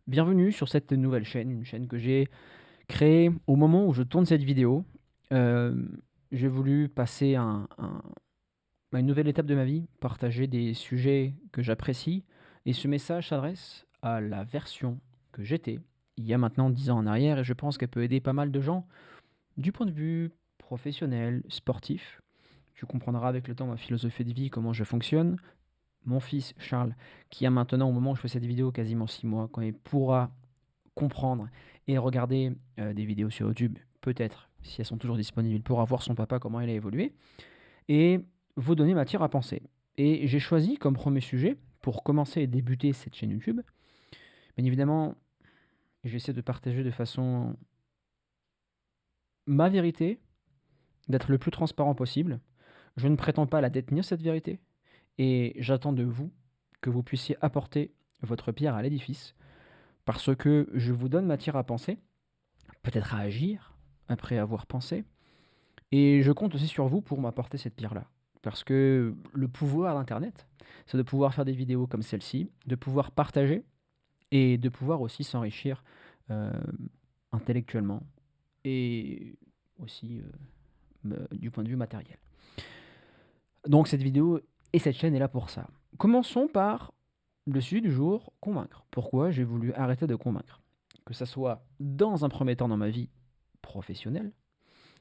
Bienvenue sur cette nouvelle chaîne, une chaîne que j'ai créée au moment où je tourne cette vidéo. J'ai voulu passer à une nouvelle étape de ma vie, partager des sujets que j'apprécie et ce message s'adresse à la version que j'étais il y a maintenant 10 ans en arrière et je pense qu'elle peut aider pas mal de gens du point de vue professionnel, sportif. Tu comprendras avec le temps ma philosophie de vie, comment je fonctionne. Mon fils Charles, qui a maintenant, au moment où je fais cette vidéo, quasiment 6 mois, quand il pourra comprendre et regarder, des vidéos sur YouTube, peut-être, si elles sont toujours disponibles, il pourra voir son papa comment il a évolué et vous donner matière à penser. Et j'ai choisi comme premier sujet, pour commencer et débuter cette chaîne YouTube, bien évidemment, j'essaie de partager de façon ma vérité, d'être le plus transparent possible. Je ne prétends pas la détenir cette vérité et j'attends de vous que vous puissiez apporter votre pierre à l'édifice parce que je vous donne matière à penser, peut-être à agir après avoir pensé. Et je compte aussi sur vous pour m'apporter cette pierre-là. Parce que le pouvoir d'internet, c'est de pouvoir faire des vidéos comme celle-ci, de pouvoir partager et de pouvoir aussi s'enrichir, heu, intellectuellement et aussi, du point de vue matériel. Donc cette vidéo et cette chaîne est là pour ça. Commençons par le sujet du jour, convaincre. Pourquoi j'ai voulu arrêter de convaincre? Que ça soit dans un premier temps dans ma vie professionnelle.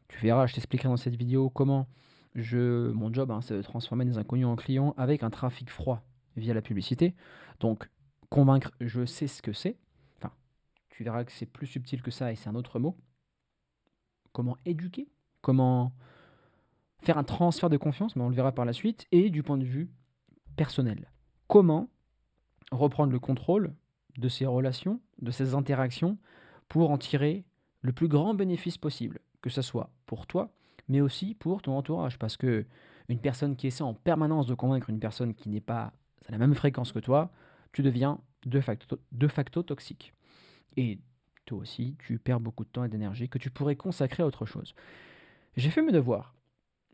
Tu verras, je t'expliquerai dans cette vidéo comment mon job, hein, c'est de transformer des inconnus en clients avec un trafic froid via la publicité. Donc, convaincre, je sais ce que c'est. Enfin, tu verras que c'est plus subtil que ça et c'est un autre mot. Comment éduquer, comment faire un transfert de confiance, mais on le verra par la suite. Et du point de vue personnel, comment reprendre le contrôle de ces relations, de ces interactions, pour en tirer le plus grand bénéfice possible, que ce soit pour toi, mais aussi pour ton entourage. Parce que une personne qui essaie en permanence de convaincre une personne qui n'est pas à la même fréquence que toi, tu deviens de facto toxique. Et toi aussi, tu perds beaucoup de temps et d'énergie que tu pourrais consacrer à autre chose. J'ai fait mes devoirs.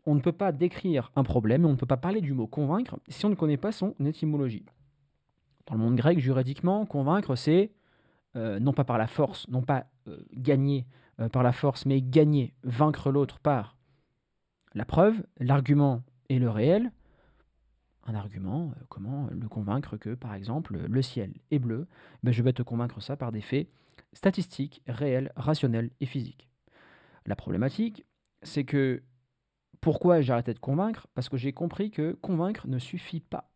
On ne peut pas décrire un problème, on ne peut pas parler du mot convaincre si on ne connaît pas son étymologie. Dans le monde grec, juridiquement, convaincre, c'est non pas par la force, non pas gagner par la force, mais gagner, vaincre l'autre par la preuve, l'argument et le réel. Un argument, comment le convaincre que, par exemple, le ciel est bleu? Ben, je vais te convaincre ça par des faits statistiques, réels, rationnels et physiques. La problématique, c'est que pourquoi j'ai arrêté de convaincre? Parce que j'ai compris que convaincre ne suffit pas.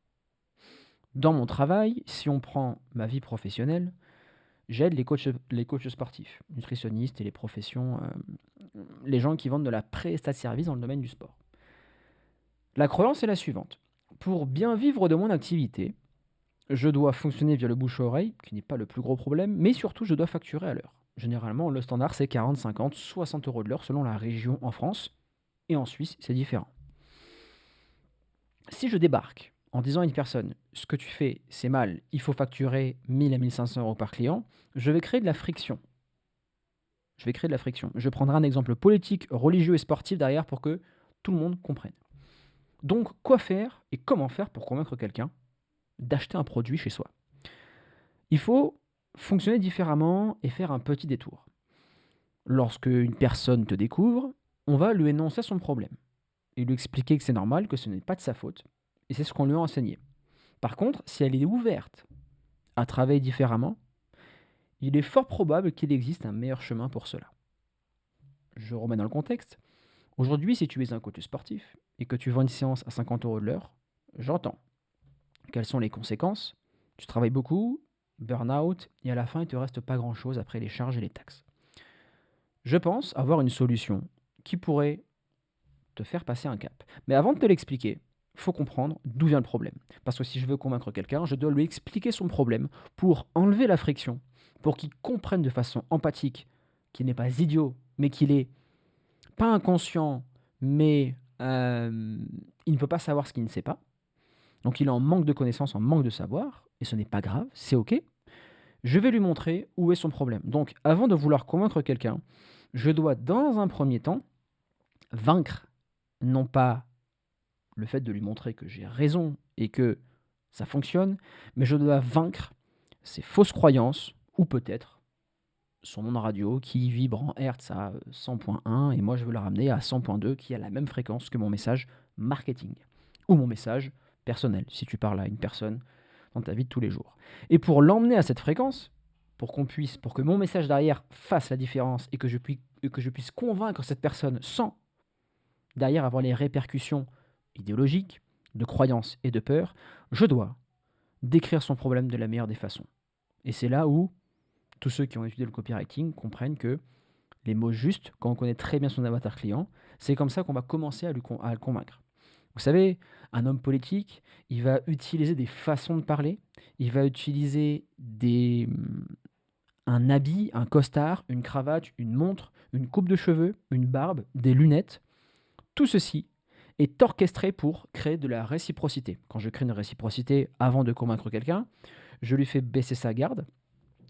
Dans mon travail, si on prend ma vie professionnelle, j'aide les coachs sportifs, nutritionnistes et les professions, les gens qui vendent de la prestat de service dans le domaine du sport. La croyance est la suivante: pour bien vivre de mon activité, je dois fonctionner via le bouche-à-oreille, qui n'est pas le plus gros problème, mais surtout je dois facturer à l'heure. Généralement, le standard, c'est 40, 50, 60 euros de l'heure selon la région en France, et en Suisse, c'est différent. Si je débarque en disant à une personne: «Ce que tu fais, c'est mal, il faut facturer 1 000 à 1 500 € par client», je vais créer de la friction. Je vais créer de la friction. Je prendrai un exemple politique, religieux et sportif derrière pour que tout le monde comprenne. Donc, quoi faire et comment faire pour convaincre quelqu'un d'acheter un produit chez soi? Il faut fonctionner différemment et faire un petit détour. Lorsque une personne te découvre, on va lui énoncer son problème et lui expliquer que c'est normal, que ce n'est pas de sa faute, et c'est ce qu'on lui a enseigné. Par contre, si elle est ouverte à travailler différemment, il est fort probable qu'il existe un meilleur chemin pour cela. Je remets dans le contexte. Aujourd'hui, si tu es un coach sportif et que tu vends une séance à 50 € de l'heure, j'entends. Quelles sont les conséquences? Tu travailles beaucoup, burn-out, et à la fin, il ne te reste pas grand-chose après les charges et les taxes. Je pense avoir une solution qui pourrait te faire passer un cap. Mais avant de te l'expliquer, il faut comprendre d'où vient le problème. Parce que si je veux convaincre quelqu'un, je dois lui expliquer son problème pour enlever la friction, pour qu'il comprenne de façon empathique qu'il n'est pas idiot, mais qu'il est pas inconscient, mais il ne peut pas savoir ce qu'il ne sait pas. Donc il est en manque de connaissances, en manque de savoir, et ce n'est pas grave, c'est OK. Je vais lui montrer où est son problème. Donc avant de vouloir convaincre quelqu'un, je dois dans un premier temps vaincre, non pas le fait de lui montrer que j'ai raison et que ça fonctionne, mais je dois vaincre ses fausses croyances ou peut-être son nom de radio qui vibre en Hertz à 100.1 et moi je veux le ramener à 100.2 qui a la même fréquence que mon message marketing ou mon message personnel si tu parles à une personne dans ta vie de tous les jours. Et pour l'emmener à cette fréquence, pour que mon message derrière fasse la différence et que je puisse convaincre cette personne sans derrière avoir les répercussions idéologiques, de croyances et de peur, je dois décrire son problème de la meilleure des façons. Et c'est là où tous ceux qui ont étudié le copywriting comprennent que les mots justes, quand on connaît très bien son avatar client, c'est comme ça qu'on va commencer à le convaincre. Vous savez, un homme politique, il va utiliser des façons de parler, il va utiliser un habit, un costard, une cravate, une montre, une coupe de cheveux, une barbe, des lunettes. Tout ceci est orchestré pour créer de la réciprocité. Quand je crée une réciprocité avant de convaincre quelqu'un, je lui fais baisser sa garde,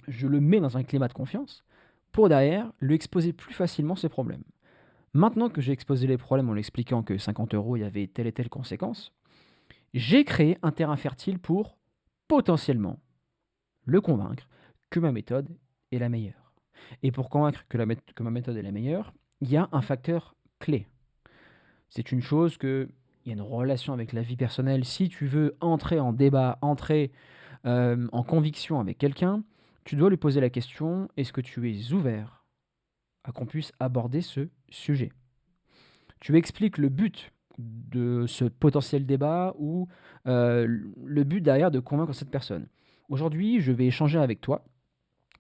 je le mets dans un climat de confiance pour derrière lui exposer plus facilement ses problèmes. Maintenant que j'ai exposé les problèmes en lui expliquant que 50 euros, il y avait telle et telle conséquence, j'ai créé un terrain fertile pour potentiellement le convaincre que ma méthode est la meilleure. Et pour convaincre que ma méthode est la meilleure, il y a un facteur clé. C'est une chose que il y a une relation avec la vie personnelle. Si tu veux entrer en débat, entrer en conviction avec quelqu'un, tu dois lui poser la question, est-ce que tu es ouvert à qu'on puisse aborder ce sujet? Tu expliques le but de ce potentiel débat ou le but derrière de convaincre cette personne. Aujourd'hui, je vais échanger avec toi,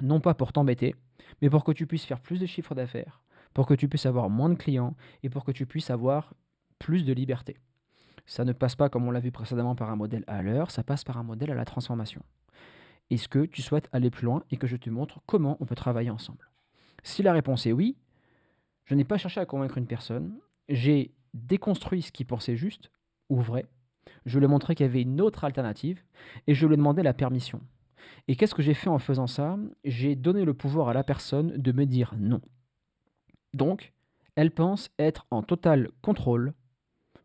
non pas pour t'embêter, mais pour que tu puisses faire plus de chiffres d'affaires, pour que tu puisses avoir moins de clients et pour que tu puisses avoir plus de liberté. Ça ne passe pas, comme on l'a vu précédemment, par un modèle à l'heure, ça passe par un modèle à la transformation. Est-ce que tu souhaites aller plus loin et que je te montre comment on peut travailler ensemble? Si la réponse est oui, je n'ai pas cherché à convaincre une personne, j'ai déconstruit ce qu'il pensait juste ou vrai, je lui ai montré qu'il y avait une autre alternative et je lui ai demandé la permission. Et qu'est-ce que j'ai fait en faisant ça? J'ai donné le pouvoir à la personne de me dire non. Donc, elle pense être en total contrôle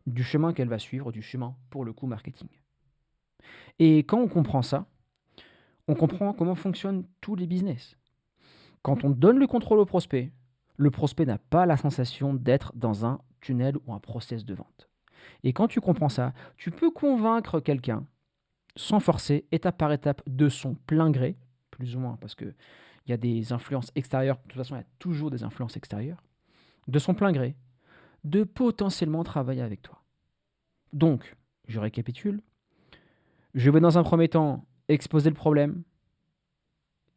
du chemin qu'elle va suivre, du chemin pour le coup marketing. Et quand on comprend ça, on comprend comment fonctionnent tous les business. Quand on donne le contrôle au prospect, le prospect n'a pas la sensation d'être dans un tunnel ou un process de vente. Et quand tu comprends ça, tu peux convaincre quelqu'un sans forcer, étape par étape, de son plein gré, plus ou moins, parce qu'il y a des influences extérieures, de toute façon il y a toujours des influences extérieures, de son plein gré, de potentiellement travailler avec toi. Donc, je récapitule, je vais dans un premier temps exposer le problème.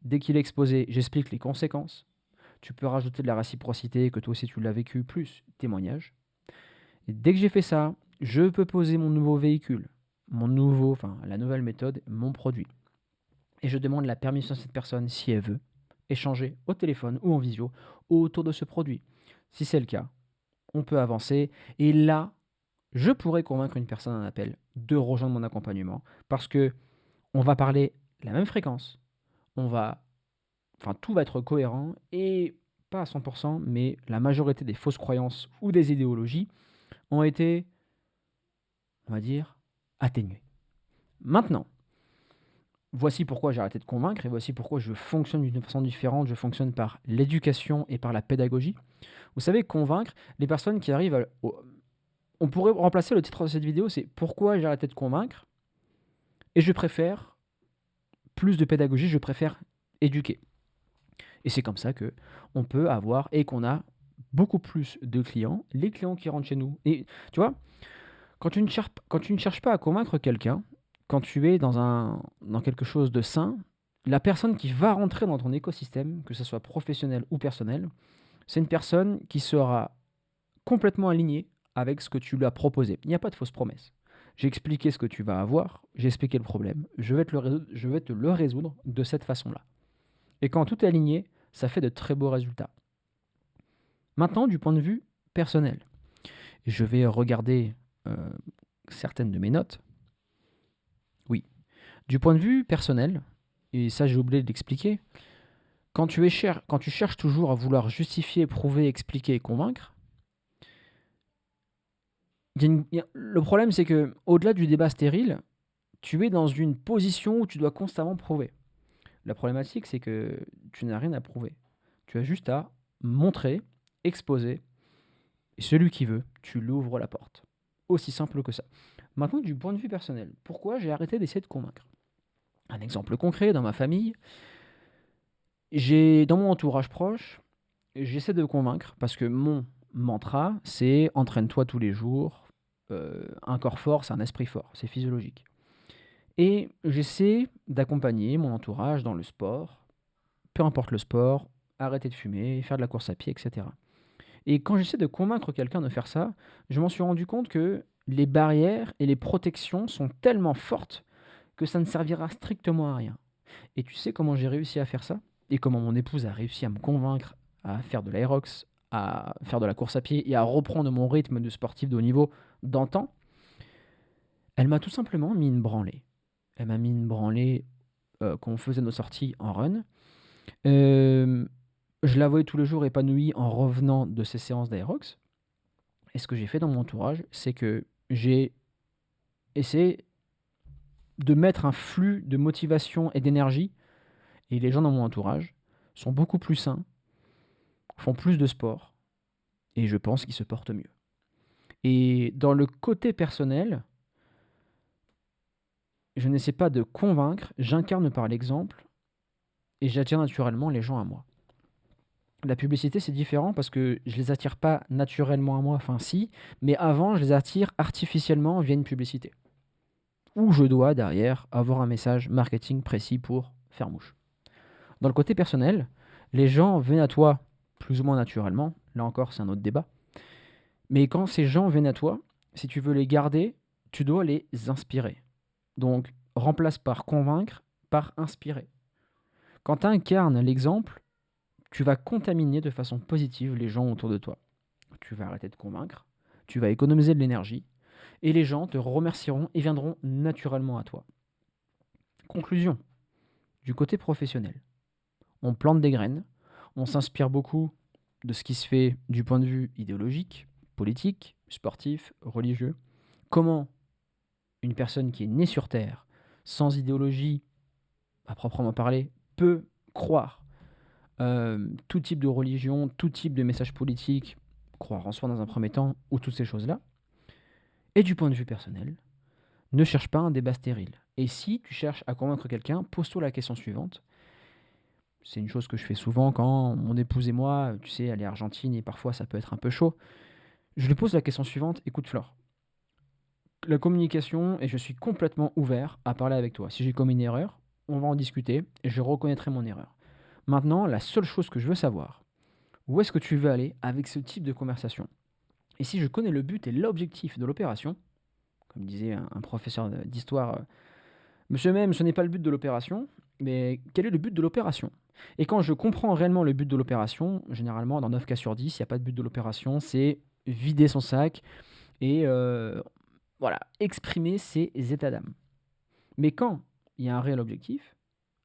Dès qu'il est exposé, j'explique les conséquences. Tu peux rajouter de la réciprocité, que toi aussi tu l'as vécu, plus témoignage. Et dès que j'ai fait ça, je peux poser mon nouveau véhicule, la nouvelle méthode, mon produit. Et je demande la permission à cette personne si elle veut échanger au téléphone ou en visio autour de ce produit. Si c'est le cas, on peut avancer. Et là, je pourrais convaincre une personne en appel de rejoindre mon accompagnement parce que on va parler la même fréquence, tout va être cohérent et pas à 100%, mais la majorité des fausses croyances ou des idéologies ont été, on va dire, atténuées. Maintenant, voici pourquoi j'ai arrêté de convaincre et voici pourquoi je fonctionne d'une façon différente. Je fonctionne par l'éducation et par la pédagogie. Vous savez, convaincre les personnes qui arrivent on pourrait remplacer le titre de cette vidéo, c'est pourquoi j'ai arrêté de convaincre et je préfère plus de pédagogie, je préfère éduquer. Et c'est comme ça que on peut avoir et qu'on a beaucoup plus de clients, les clients qui rentrent chez nous. Et tu vois, quand tu ne cherches pas à convaincre quelqu'un, quand tu es dans quelque chose de sain, la personne qui va rentrer dans ton écosystème, que ce soit professionnel ou personnel, c'est une personne qui sera complètement alignée avec ce que tu lui as proposé. Il n'y a pas de fausse promesse. J'ai expliqué ce que tu vas avoir, j'ai expliqué le problème, je vais te le résoudre de cette façon-là. Et quand tout est aligné, ça fait de très beaux résultats. Maintenant, du point de vue personnel, je vais regarder certaines de mes notes. Oui, du point de vue personnel, et ça j'ai oublié de l'expliquer, quand tu cherches toujours à vouloir justifier, prouver, expliquer et convaincre, le problème c'est que au-delà du débat stérile, tu es dans une position où tu dois constamment prouver. La problématique, c'est que tu n'as rien à prouver. Tu as juste à montrer, exposer, et celui qui veut, tu lui ouvres la porte. Aussi simple que ça. Maintenant, du point de vue personnel, pourquoi j'ai arrêté d'essayer de convaincre? Un exemple concret, dans ma famille, dans mon entourage proche, j'essaie de convaincre parce que mon mantra, c'est entraîne-toi tous les jours. Un corps fort, c'est un esprit fort, c'est physiologique. Et j'essaie d'accompagner mon entourage dans le sport, peu importe le sport, arrêter de fumer, faire de la course à pied, etc. Et quand j'essaie de convaincre quelqu'un de faire ça, je m'en suis rendu compte que les barrières et les protections sont tellement fortes que ça ne servira strictement à rien. Et tu sais comment j'ai réussi à faire ça? Et comment mon épouse a réussi à me convaincre à faire de l'aérox, à faire de la course à pied et à reprendre mon rythme de sportif de haut niveau d'antan? Elle m'a tout simplement mis une branlée. Elle m'a mis une branlée quand on faisait nos sorties en run. Je la voyais tous les jours épanouie en revenant de ses séances d'aérox. Et ce que j'ai fait dans mon entourage, c'est que j'ai essayé de mettre un flux de motivation et d'énergie. Et les gens dans mon entourage sont beaucoup plus sains, font plus de sport, et je pense qu'ils se portent mieux. Et dans le côté personnel, je n'essaie pas de convaincre, j'incarne par l'exemple, et j'attire naturellement les gens à moi. La publicité, c'est différent parce que je les attire pas naturellement à moi, enfin si, mais avant, je les attire artificiellement via une publicité. Où je dois, derrière, avoir un message marketing précis pour faire mouche. Dans le côté personnel, les gens viennent à toi plus ou moins naturellement, là encore, c'est un autre débat, mais quand ces gens viennent à toi, si tu veux les garder, tu dois les inspirer. Donc, remplace par convaincre, par inspirer. Quand tu incarnes l'exemple, tu vas contaminer de façon positive les gens autour de toi. Tu vas arrêter de convaincre, tu vas économiser de l'énergie, et les gens te remercieront et viendront naturellement à toi. Conclusion, du côté professionnel, on plante des graines, on s'inspire beaucoup de ce qui se fait du point de vue idéologique, politique, sportif, religieux. Comment une personne qui est née sur Terre, sans idéologie à proprement parler, peut croire tout type de religion, tout type de message politique, croire en soi dans un premier temps, ou toutes ces choses-là. Et du point de vue personnel, ne cherche pas un débat stérile. Et si tu cherches à convaincre quelqu'un, pose-toi la question suivante. C'est une chose que je fais souvent quand mon épouse et moi, tu sais, elle est argentine et parfois ça peut être un peu chaud. Je lui pose la question suivante, écoute Flore, la communication, et je suis complètement ouvert à parler avec toi. Si j'ai commis une erreur, on va en discuter et je reconnaîtrai mon erreur. Maintenant, la seule chose que je veux savoir, où est-ce que tu veux aller avec ce type de conversation? Et si je connais le but et l'objectif de l'opération, comme disait un professeur d'histoire, Monsieur même, ce n'est pas le but de l'opération, mais quel est le but de l'opération? Et quand je comprends réellement le but de l'opération, généralement dans 9 cas sur 10, il n'y a pas de but de l'opération, c'est vider son sac et voilà, exprimer ses états d'âme. Mais quand il y a un réel objectif,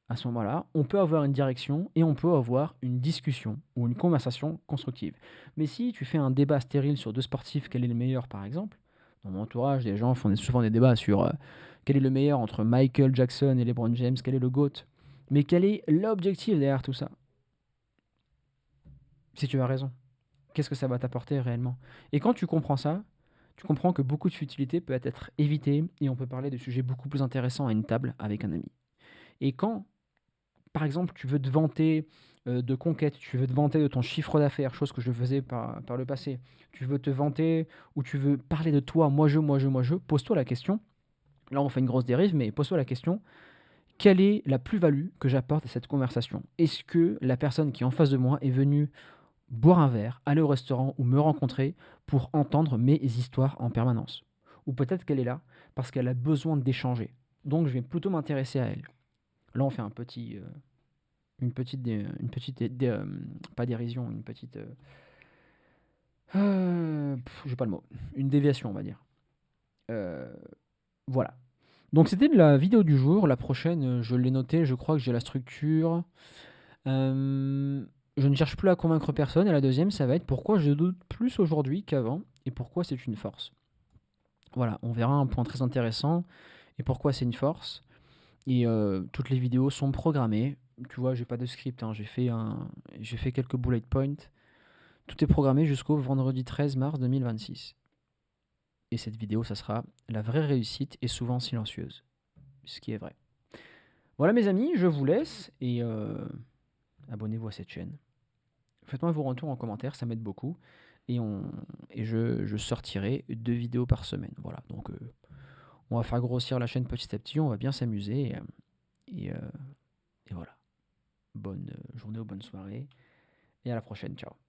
à ce moment-là, on peut avoir une direction et on peut avoir une discussion ou une conversation constructive. Mais si tu fais un débat stérile sur deux sportifs, quel est le meilleur par exemple, dans mon entourage, des gens font souvent des débats sur quel est le meilleur entre Michael Jackson et LeBron James, quel est le GOAT. Mais quel est l'objectif derrière tout ça? Si tu as raison, qu'est-ce que ça va t'apporter réellement? Et quand tu comprends ça, tu comprends que beaucoup de futilité peut être évitée et on peut parler de sujets beaucoup plus intéressants à une table avec un ami. Et quand par exemple, tu veux te vanter de conquête, tu veux te vanter de ton chiffre d'affaires, chose que je faisais par le passé, tu veux te vanter ou tu veux parler de toi, moi je, pose-toi la question, là on fait une grosse dérive, mais pose-toi la question, quelle est la plus-value que j'apporte à cette conversation? Est-ce que la personne qui est en face de moi est venue boire un verre, aller au restaurant ou me rencontrer pour entendre mes histoires en permanence? Ou peut-être qu'elle est là parce qu'elle a besoin d'échanger. Donc je vais plutôt m'intéresser à elle. Là on fait une petite pas dérision, une petite, j'ai pas le mot, une déviation, on va dire. Heu, voilà. Donc c'était la vidéo du jour. La prochaine, je l'ai notée, je crois que j'ai la structure. Je ne cherche plus à convaincre personne et la deuxième, ça va être pourquoi je doute plus aujourd'hui qu'avant et pourquoi c'est une force. Voilà, on verra un point très intéressant et pourquoi c'est une force et toutes les vidéos sont programmées. tu vois, j'ai pas de script, hein, j'ai fait quelques bullet points. Tout est programmé jusqu'au vendredi 13 mars 2026. Et cette vidéo, ça sera la vraie réussite et souvent silencieuse, ce qui est vrai. Voilà mes amis, je vous laisse et abonnez-vous à cette chaîne. Faites-moi vos retours en commentaire, ça m'aide beaucoup. Et, je sortirai 2 vidéos par semaine. Voilà, donc on va faire grossir la chaîne petit à petit, on va bien s'amuser. Et, et voilà. Bonne journée ou bonne soirée. Et à la prochaine, ciao.